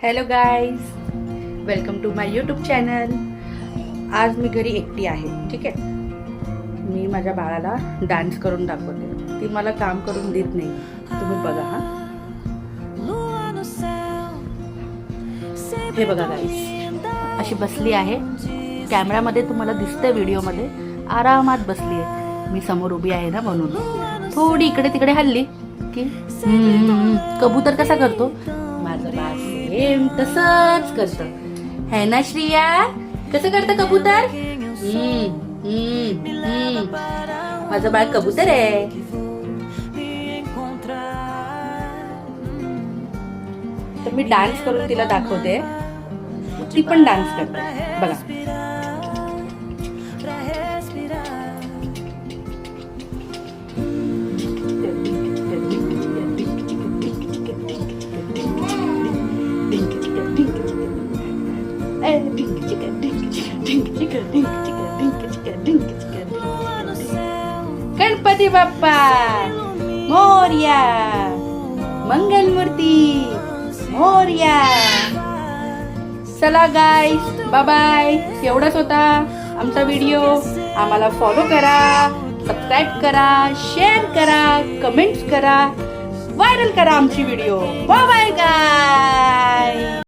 Hello guys, welcome to my YouTube channel. आज मी घरी एकटी आहे. ठीक आहे, मी माझ्या बाळाला डान्स करून दाखवते. ती मला काम करून देत नाही. तुम्ही बघा. हा, हे बघा गाईज, अशी बसली आहे. कॅमेरामध्ये तुम्हाला दिसतंय, व्हिडिओमध्ये आरामात बसली आहे. मी समोर उभी आहे ना, म्हणून थोडी इकडे तिकडे हल्ली की कबूतर कसा करतो, माझं बाळ सेम तसंच करतं. है ना श्रिया? कसं करतं कबूतर? माझं बाळ कबूतर आहे. तर मी डान्स करून तिला दाखवते, ती पण डान्स करते. बघा. गणपती बाप्पा मोरया, मंगलमूर्ती मोरया. चला गाईस, बाय बाय. एवढाच होता आमचा व्हिडिओ. आम्हाला फॉलो करा, सबस्क्राईब करा, शेअर करा, कमेंट्स करा, व्हायरल करा आमची व्हिडिओ. बाय बाय गाय.